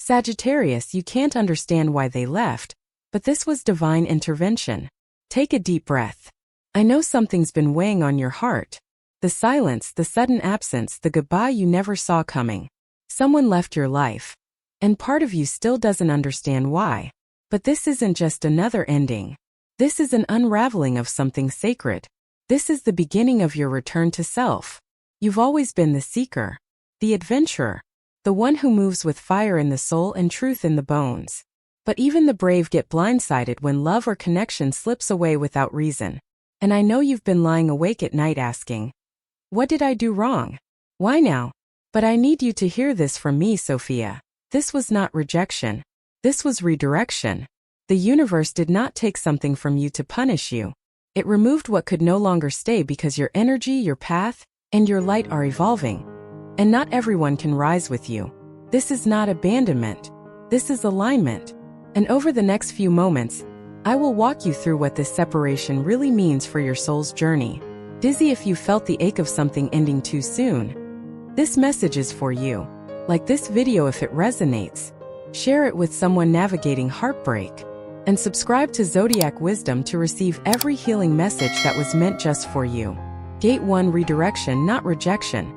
Sagittarius, you can't understand why they left, but this was divine intervention. Take a deep breath. I know something's been weighing on your heart. The silence, the sudden absence, the goodbye you never saw coming. Someone left your life. And part of you still doesn't understand why. But this isn't just another ending. This is an unraveling of something sacred. This is the beginning of your return to self. You've always been the seeker, the adventurer, the one who moves with fire in the soul and truth in the bones. But even the brave get blindsided when love or connection slips away without reason. And I know you've been lying awake at night asking, what did I do wrong? Why now? But I need you to hear this from me, Sophia. This was not rejection. This was redirection. The universe did not take something from you to punish you. It removed what could no longer stay because your energy, your path, and your light are evolving. And not everyone can rise with you. This is not abandonment. This is alignment. And over the next few moments, I will walk you through what this separation really means for your soul's journey. Dizzy if you felt the ache of something ending too soon. This message is for you. Like this video if it resonates. Share it with someone navigating heartbreak. And subscribe to Zodiac Wisdom to receive every healing message that was meant just for you. Gate 1: Redirection, not rejection.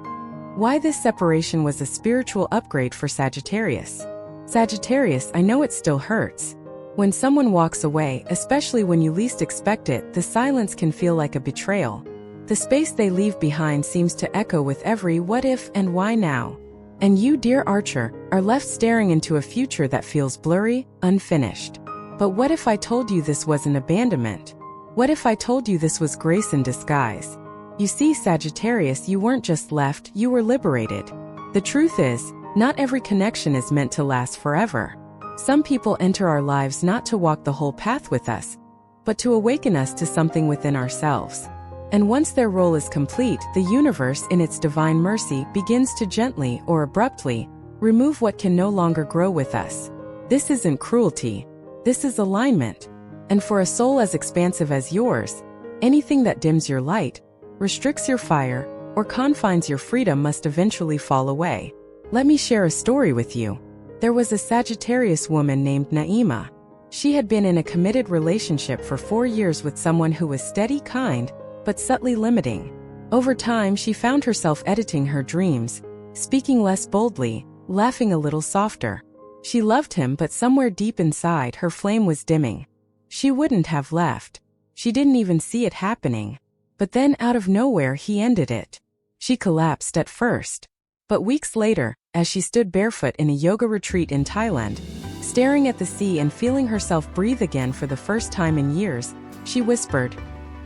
Why this separation was a spiritual upgrade for Sagittarius. Sagittarius, I know it still hurts. When someone walks away, especially when you least expect it, the silence can feel like a betrayal. The space they leave behind seems to echo with every what if and why now. And you, dear Archer, are left staring into a future that feels blurry, unfinished. But what if I told you this wasn't abandonment? What if I told you this was grace in disguise? You see, Sagittarius, you weren't just left, you were liberated. The truth is, not every connection is meant to last forever. Some people enter our lives not to walk the whole path with us, but to awaken us to something within ourselves. And once their role is complete, the universe, in its divine mercy, begins to gently or abruptly remove what can no longer grow with us. This isn't cruelty. This is alignment. And for a soul as expansive as yours, anything that dims your light, restricts your fire, or confines your freedom must eventually fall away. Let me share a story with you. There was a Sagittarius woman named Naima. She had been in a committed relationship for 4 years with someone who was steady, kind, but subtly limiting. Over time, she found herself editing her dreams, speaking less boldly, laughing a little softer. She loved him, but somewhere deep inside, her flame was dimming. She wouldn't have left. She didn't even see it happening. But then, out of nowhere, he ended it. She collapsed at first. But weeks later, as she stood barefoot in a yoga retreat in Thailand, staring at the sea and feeling herself breathe again for the first time in years, she whispered,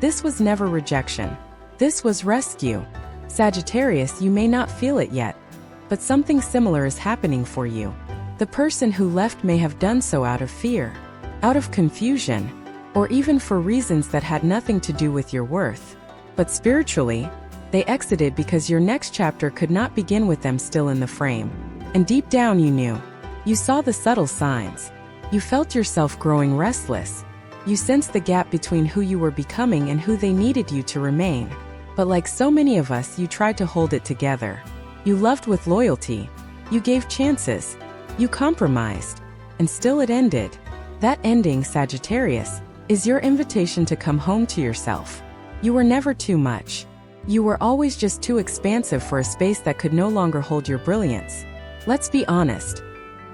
"This was never rejection. This was rescue." Sagittarius, you may not feel it yet, but something similar is happening for you. The person who left may have done so out of fear, out of confusion, or even for reasons that had nothing to do with your worth. But spiritually, they exited because your next chapter could not begin with them still in the frame. And deep down you knew. You saw the subtle signs. You felt yourself growing restless. You sensed the gap between who you were becoming and who they needed you to remain. But like so many of us, you tried to hold it together. You loved with loyalty. You gave chances. You compromised. And still it ended. That ending, Sagittarius, is your invitation to come home to yourself. You were never too much. You were always just too expansive for a space that could no longer hold your brilliance. Let's be honest.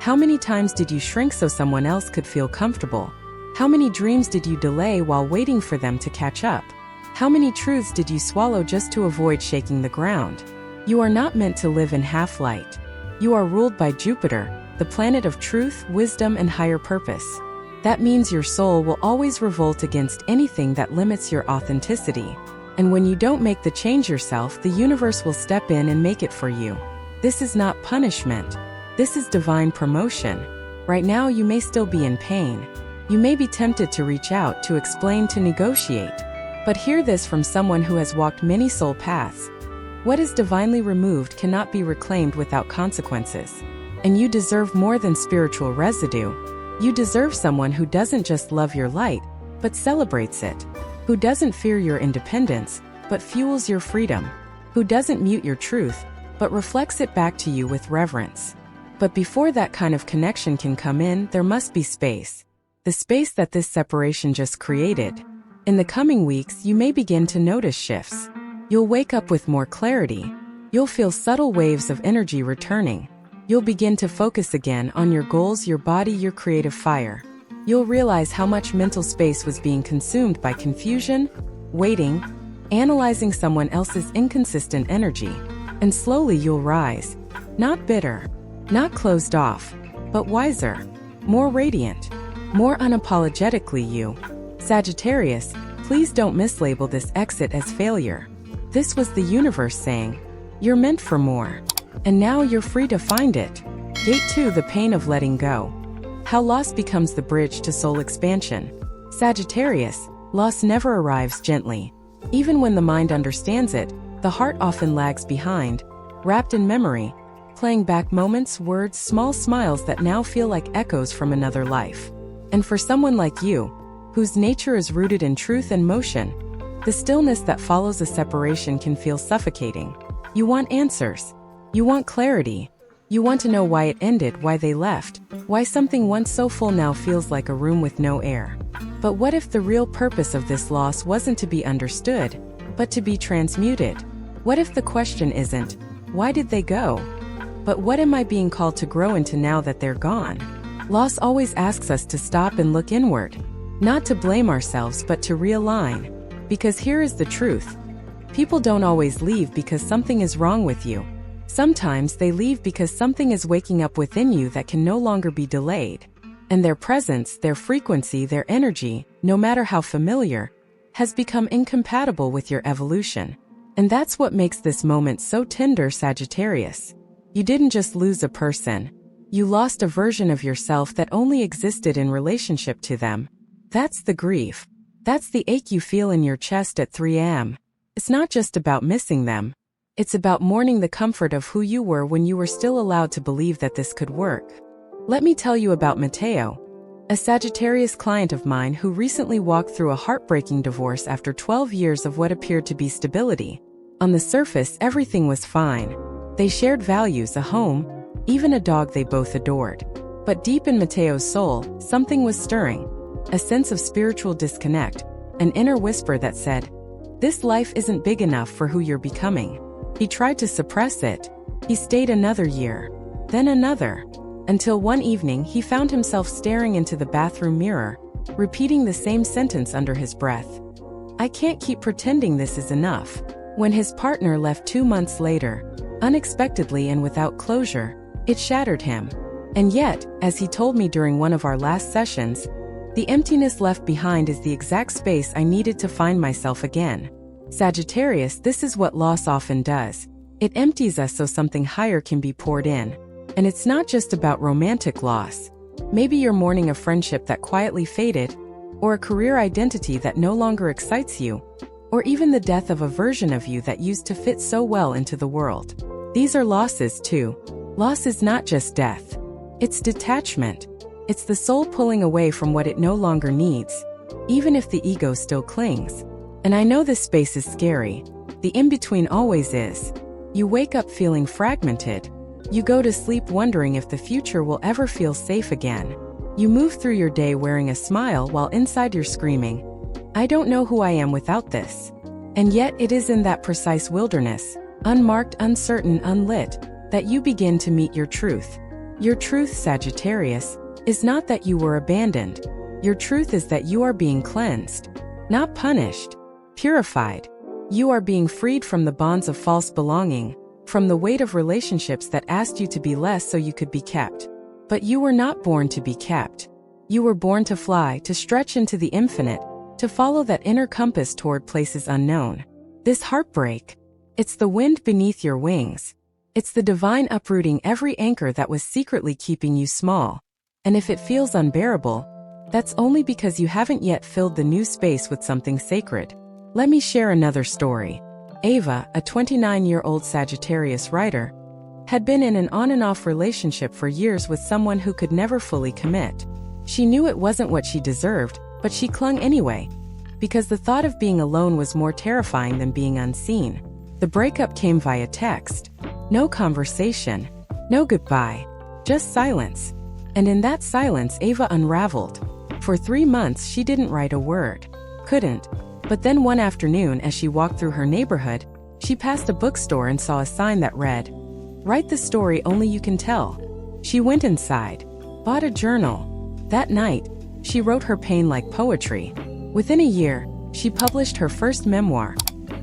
How many times did you shrink so someone else could feel comfortable? How many dreams did you delay while waiting for them to catch up? How many truths did you swallow just to avoid shaking the ground? You are not meant to live in half-light. You are ruled by Jupiter, the planet of truth, wisdom, and higher purpose. That means your soul will always revolt against anything that limits your authenticity. And when you don't make the change yourself, the universe will step in and make it for you. This is not punishment. This is divine promotion. Right now you may still be in pain. You may be tempted to reach out, to explain, to negotiate. But hear this from someone who has walked many soul paths. What is divinely removed cannot be reclaimed without consequences. And you deserve more than spiritual residue. You deserve someone who doesn't just love your light, but celebrates it. Who doesn't fear your independence, but fuels your freedom. Who doesn't mute your truth, but reflects it back to you with reverence. But before that kind of connection can come in, there must be space. The space that this separation just created. In the coming weeks, you may begin to notice shifts. You'll wake up with more clarity. You'll feel subtle waves of energy returning. You'll begin to focus again on your goals, your body, your creative fire. You'll realize how much mental space was being consumed by confusion, waiting, analyzing someone else's inconsistent energy. And slowly you'll rise. Not bitter, not closed off, but wiser, more radiant, more unapologetically you. Sagittarius, please don't mislabel this exit as failure. This was the universe saying, you're meant for more. And now you're free to find it. Gate 2, the pain of letting go. How loss becomes the bridge to soul expansion. Sagittarius, loss never arrives gently. Even when the mind understands it, the heart often lags behind, wrapped in memory, playing back moments, words, small smiles that now feel like echoes from another life. And for someone like you, whose nature is rooted in truth and motion, the stillness that follows a separation can feel suffocating. You want answers. You want clarity. You want to know why it ended, why they left, why something once so full now feels like a room with no air. But what if the real purpose of this loss wasn't to be understood, but to be transmuted? What if the question isn't, why did they go? But what am I being called to grow into now that they're gone? Loss always asks us to stop and look inward. Not to blame ourselves, but to realign. Because here is the truth. People don't always leave because something is wrong with you. Sometimes they leave because something is waking up within you that can no longer be delayed. And their presence, their frequency, their energy, no matter how familiar, has become incompatible with your evolution. And that's what makes this moment so tender, Sagittarius. You didn't just lose a person. You lost a version of yourself that only existed in relationship to them. That's the grief. That's the ache you feel in your chest at 3 a.m. It's not just about missing them. It's about mourning the comfort of who you were when you were still allowed to believe that this could work. Let me tell you about Mateo, a Sagittarius client of mine who recently walked through a heartbreaking divorce after 12 years of what appeared to be stability. On the surface, everything was fine. They shared values, a home, even a dog they both adored. But deep in Mateo's soul, something was stirring. A sense of spiritual disconnect, an inner whisper that said, "This life isn't big enough for who you're becoming." He tried to suppress it. He stayed another year, then another, until one evening he found himself staring into the bathroom mirror, repeating the same sentence under his breath. "I can't keep pretending this is enough." When his partner left 2 months later, unexpectedly and without closure, it shattered him. And yet, as he told me during one of our last sessions, the emptiness left behind is the exact space I needed to find myself again. Sagittarius, this is what loss often does. It empties us so something higher can be poured in. And it's not just about romantic loss. Maybe you're mourning a friendship that quietly faded, or a career identity that no longer excites you, or even the death of a version of you that used to fit so well into the world. These are losses too. Loss is not just death. It's detachment. It's the soul pulling away from what it no longer needs, even if the ego still clings. And I know this space is scary. The in-between always is. You wake up feeling fragmented. You go to sleep wondering if the future will ever feel safe again. You move through your day wearing a smile while inside you're screaming, "I don't know who I am without this." And yet it is in that precise wilderness, unmarked, uncertain, unlit, that you begin to meet your truth. Your truth, Sagittarius, is not that you were abandoned. Your truth is that you are being cleansed, not punished, purified. You are being freed from the bonds of false belonging, from the weight of relationships that asked you to be less so you could be kept. But you were not born to be kept. You were born to fly, to stretch into the infinite, to follow that inner compass toward places unknown. This heartbreak, it's the wind beneath your wings. It's the divine uprooting every anchor that was secretly keeping you small. And if it feels unbearable, that's only because you haven't yet filled the new space with something sacred. Let me share another story. Ava, a 29-year-old Sagittarius writer, had been in an on and off relationship for years with someone who could never fully commit. She knew it wasn't what she deserved, but she clung anyway, because the thought of being alone was more terrifying than being unseen. The breakup came via text. No conversation. No goodbye. Just silence. And in that silence, Ava unraveled. For 3 months, she didn't write a word. Couldn't. But then one afternoon, as she walked through her neighborhood, she passed a bookstore and saw a sign that read, "Write the story only you can tell." She went inside, bought a journal. That night, she wrote her pain like poetry. Within a year, she published her first memoir,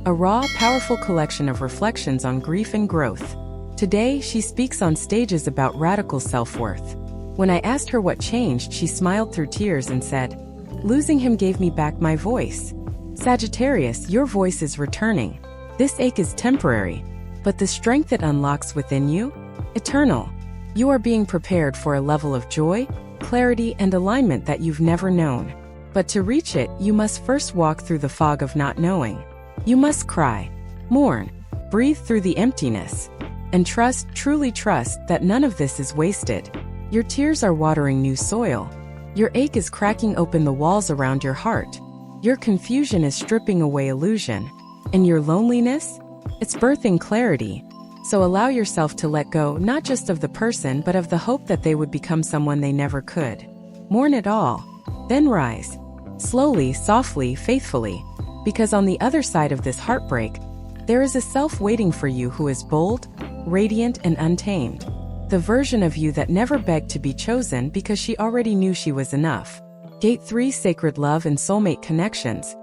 a raw, powerful collection of reflections on grief and growth. Today, she speaks on stages about radical self-worth. When I asked her what changed, she smiled through tears and said, "Losing him gave me back my voice." Sagittarius, your voice is returning. This ache is temporary, but the strength it unlocks within you, eternal. You are being prepared for a level of joy, clarity, and alignment that you've never known. But to reach it, you must first walk through the fog of not knowing. You must cry, mourn, breathe through the emptiness, and trust, truly trust, that none of this is wasted. Your tears are watering new soil. Your ache is cracking open the walls around your heart. Your confusion is stripping away illusion. And your loneliness? It's birthing clarity. So allow yourself to let go not just of the person but of the hope that they would become someone they never could. Mourn it all. Then rise. Slowly, softly, faithfully. Because on the other side of this heartbreak, there is a self waiting for you who is bold, radiant, and untamed. The version of you that never begged to be chosen because she already knew she was enough. Gate 3: Sacred Love and Soulmate Connections.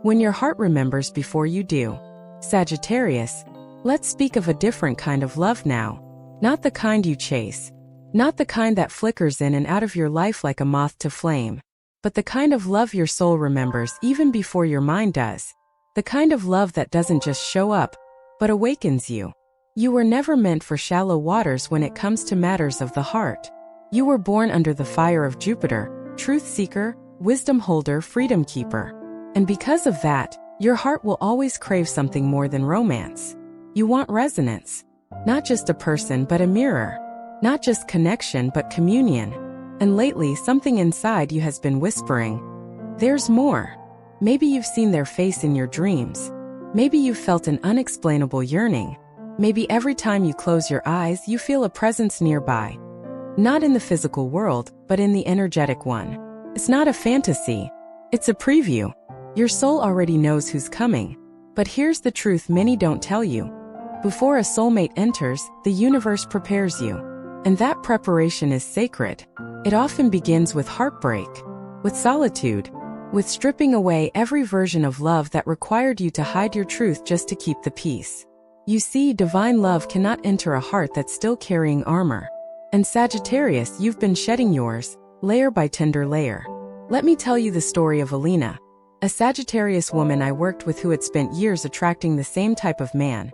When your heart remembers before you do. Sagittarius, let's speak of a different kind of love now. Not the kind you chase. Not the kind that flickers in and out of your life like a moth to flame. But the kind of love your soul remembers even before your mind does. The kind of love that doesn't just show up, but awakens you. You were never meant for shallow waters when it comes to matters of the heart. You were born under the fire of Jupiter, truth seeker, wisdom holder, freedom keeper. And because of that, your heart will always crave something more than romance. You want resonance. Not just a person but a mirror. Not just connection but communion. And lately, something inside you has been whispering, "There's more." Maybe you've seen their face in your dreams. Maybe you've felt an unexplainable yearning. Maybe every time you close your eyes, you feel a presence nearby. Not in the physical world, but in the energetic one. It's not a fantasy. It's a preview. Your soul already knows who's coming. But here's the truth many don't tell you. Before a soulmate enters, the universe prepares you. And that preparation is sacred. It often begins with heartbreak, with solitude, with stripping away every version of love that required you to hide your truth just to keep the peace. You see, divine love cannot enter a heart that's still carrying armor. And Sagittarius, you've been shedding yours, layer by tender layer. Let me tell you the story of Alina, a Sagittarius woman I worked with who had spent years attracting the same type of man.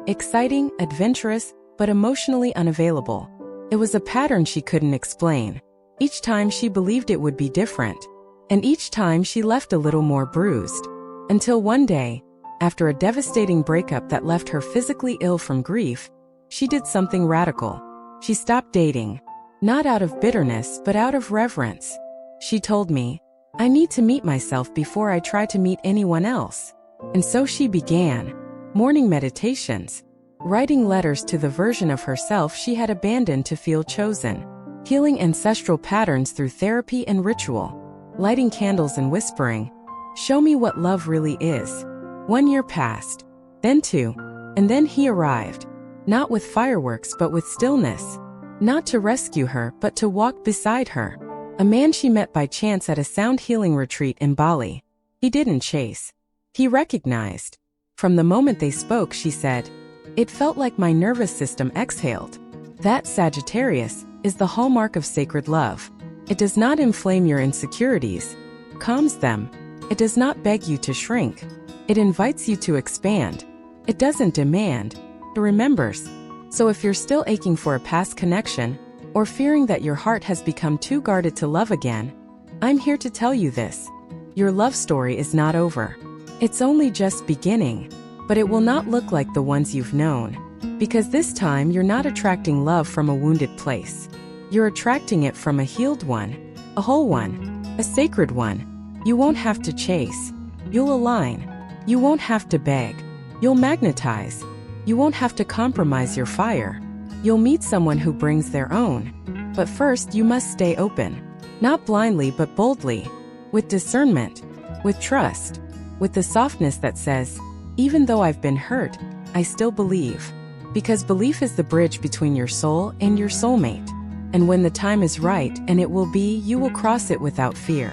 Exciting, adventurous, but emotionally unavailable. It was a pattern she couldn't explain. Each time she believed it would be different. And each time she left a little more bruised. Until one day, after a devastating breakup that left her physically ill from grief, she did something radical. She stopped dating. Not out of bitterness, but out of reverence. She told me, "I need to meet myself before I try to meet anyone else." And so she began morning meditations, writing letters to the version of herself she had abandoned to feel chosen, healing ancestral patterns through therapy and ritual, lighting candles and whispering, "Show me what love really is." 1 year passed, then 2, and then he arrived, not with fireworks but with stillness, not to rescue her but to walk beside her. A man she met by chance at a sound healing retreat in Bali. He didn't chase. He recognized. From the moment they spoke, she said, "It felt like my nervous system exhaled." That, Sagittarius, is the hallmark of sacred love. It does not inflame your insecurities, calms them. It does not beg you to shrink. It invites you to expand. It doesn't demand. It remembers. So if you're still aching for a past connection, or fearing that your heart has become too guarded to love again, I'm here to tell you this. Your love story is not over. It's only just beginning. But it will not look like the ones you've known. Because this time you're not attracting love from a wounded place. You're attracting it from a healed one, a whole one, a sacred one. You won't have to chase. You'll align. You won't have to beg. You'll magnetize. You won't have to compromise your fire. You'll meet someone who brings their own. But first you must stay open. Not blindly but boldly. With discernment. With trust. With the softness that says, even though I've been hurt, I still believe. Because belief is the bridge between your soul and your soulmate. And when the time is right, and it will be, you will cross it without fear.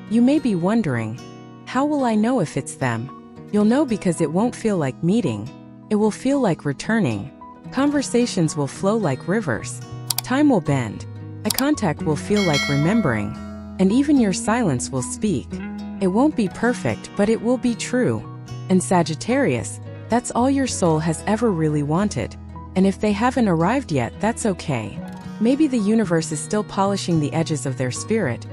You may be wondering, how will I know if it's them? You'll know because it won't feel like meeting. It will feel like returning. Conversations will flow like rivers. Time will bend. Eye contact will feel like remembering. And even your silence will speak. It won't be perfect, but it will be true. And Sagittarius, that's all your soul has ever really wanted. And if they haven't arrived yet, that's okay. Maybe the universe is still polishing the edges of their spirit.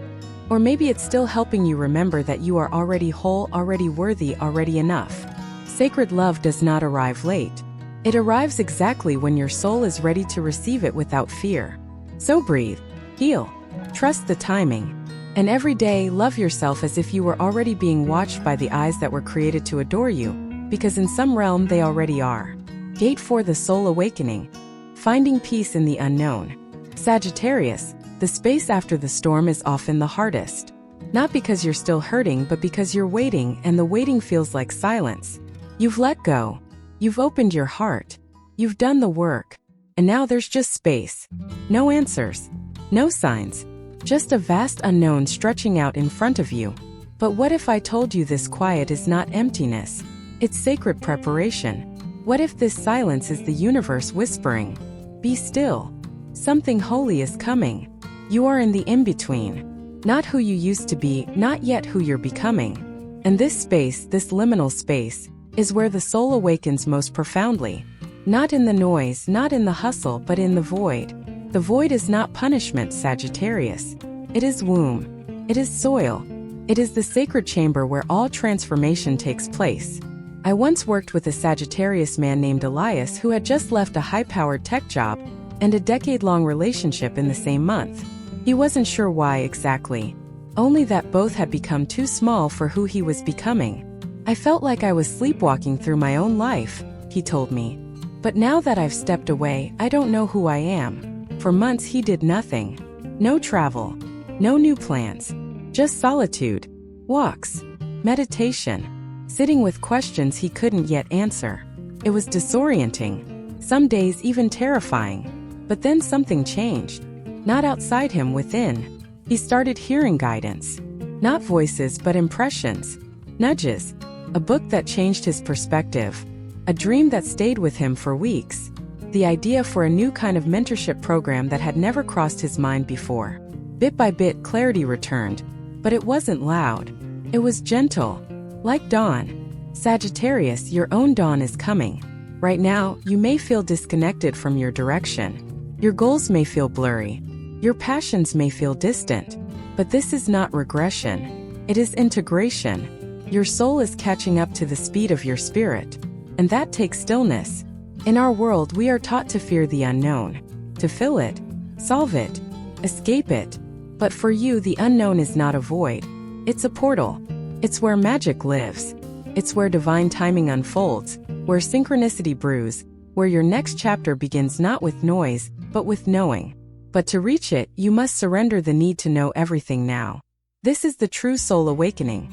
Or maybe it's still helping you remember that you are already whole, already worthy, already enough. Sacred love does not arrive late. It arrives exactly when your soul is ready to receive it without fear. So breathe, heal, trust the timing. And every day, love yourself as if you were already being watched by the eyes that were created to adore you, because in some realm they already are. Gate for the soul awakening. Finding peace in the unknown. Sagittarius, the space after the storm is often the hardest. Not because you're still hurting, but because you're waiting, and the waiting feels like silence. You've let go. You've opened your heart. You've done the work. And now there's just space. No answers. No signs. Just a vast unknown stretching out in front of you. But what if I told you this quiet is not emptiness? It's sacred preparation. What if this silence is the universe whispering, be still. Something holy is coming. You are in the in-between. Not who you used to be, not yet who you're becoming. And this space, this liminal space, is where the soul awakens most profoundly. Not in the noise, not in the hustle, but in the void. The void is not punishment, Sagittarius. It is womb. It is soil. It is the sacred chamber where all transformation takes place. I once worked with a Sagittarius man named Elias who had just left a high-powered tech job and a decade-long relationship in the same month. He wasn't sure why exactly. Only that both had become too small for who he was becoming. I felt like I was sleepwalking through my own life, he told me. But now that I've stepped away, I don't know who I am. For months he did nothing. No travel. No new plans. Just solitude. Walks. Meditation. Sitting with questions he couldn't yet answer. It was disorienting. Some days even terrifying. But then something changed. Not outside him, within. He started hearing guidance. Not voices, but impressions. Nudges. A book that changed his perspective. A dream that stayed with him for weeks. The idea for a new kind of mentorship program that had never crossed his mind before. Bit by bit, clarity returned. But it wasn't loud. It was gentle. Like dawn. Sagittarius, your own dawn is coming. Right now, you may feel disconnected from your direction. Your goals may feel blurry. Your passions may feel distant. But this is not regression. It is integration. Your soul is catching up to the speed of your spirit. And that takes stillness. In our world, we are taught to fear the unknown. To fill it. Solve it. Escape it. But for you, the unknown is not a void. It's a portal. It's where magic lives. It's where divine timing unfolds. Where synchronicity brews. Where your next chapter begins not with noise, but with knowing. But to reach it, you must surrender the need to know everything now. This is the true soul awakening.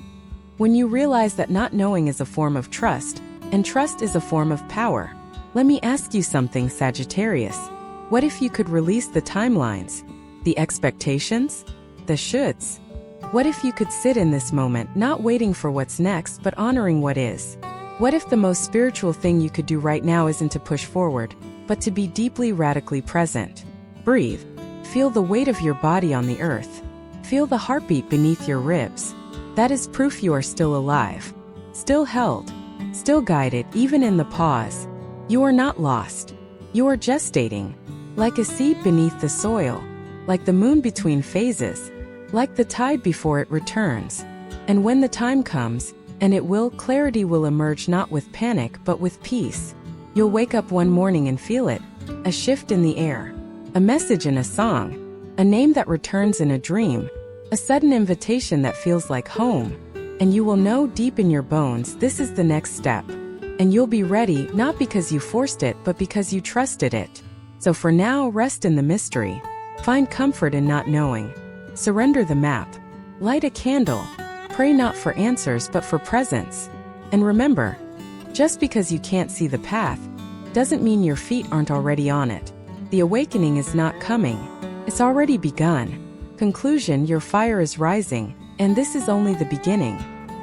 When you realize that not knowing is a form of trust, and trust is a form of power. Let me ask you something, Sagittarius. What if you could release the timelines? The expectations? The shoulds? What if you could sit in this moment, not waiting for what's next, but honoring what is? What if the most spiritual thing you could do right now isn't to push forward, but to be deeply, radically present? Breathe. Feel the weight of your body on the earth. Feel the heartbeat beneath your ribs. That is proof you are still alive. Still held. Still guided, even in the pause. You are not lost. You are gestating. Like a seed beneath the soil. Like the moon between phases. Like the tide before it returns. And when the time comes, and it will, clarity will emerge not with panic but with peace. You'll wake up one morning and feel it. A shift in the air. A message in a song. A name that returns in a dream. A sudden invitation that feels like home. And you will know deep in your bones this is the next step. And you'll be ready, not because you forced it, but because you trusted it. So for now, rest in the mystery. Find comfort in not knowing. Surrender the map. Light a candle. Pray not for answers but for presence. And remember, just because you can't see the path, doesn't mean your feet aren't already on it. The awakening is not coming. It's already begun. Conclusion: your fire is rising, and this is only the beginning.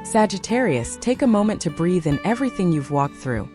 Sagittarius, take a moment to breathe in everything you've walked through.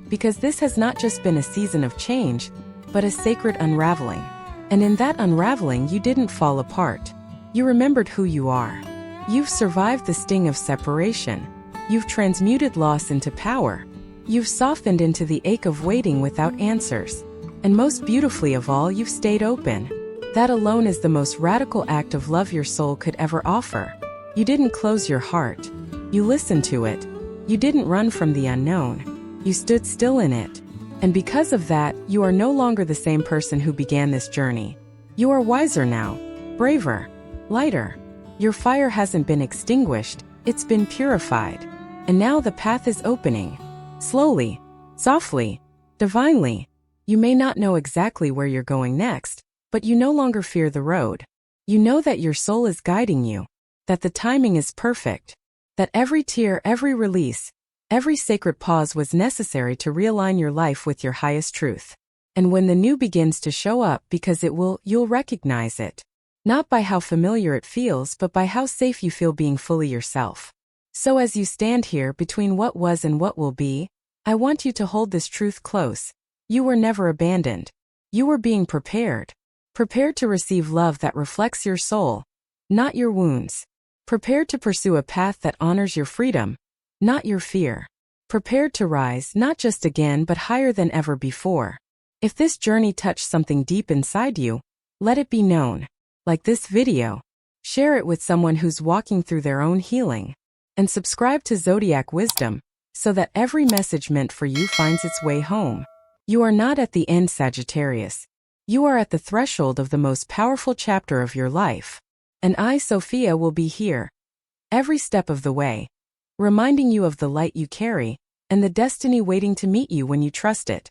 Because this has not just been a season of change, but a sacred unraveling. And in that unraveling, you didn't fall apart. You remembered who you are. You've survived the sting of separation. You've transmuted loss into power. You've softened into the ache of waiting without answers. And most beautifully of all, you've stayed open. That alone is the most radical act of love your soul could ever offer. You didn't close your heart. You listened to it. You didn't run from the unknown. You stood still in it. And because of that, you are no longer the same person who began this journey. You are wiser now, braver, lighter. Your fire hasn't been extinguished, it's been purified. And now the path is opening. Slowly, softly, divinely. You may not know exactly where you're going next, but you no longer fear the road. You know that your soul is guiding you, that the timing is perfect, that every tear, every release, every sacred pause was necessary to realign your life with your highest truth. And when the new begins to show up, because it will, you'll recognize it. Not by how familiar it feels, but by how safe you feel being fully yourself. So as you stand here between what was and what will be, I want you to hold this truth close. You were never abandoned. You were being prepared. Prepared to receive love that reflects your soul, not your wounds. Prepared to pursue a path that honors your freedom, not your fear. Prepared to rise not just again but higher than ever before. If this journey touched something deep inside you, let it be known. Like this video, share it with someone who's walking through their own healing. And subscribe to Zodiac Wisdom, so that every message meant for you finds its way home. You are not at the end, Sagittarius. You are at the threshold of the most powerful chapter of your life. And I, Sophia, will be here, every step of the way, reminding you of the light you carry, and the destiny waiting to meet you when you trust it.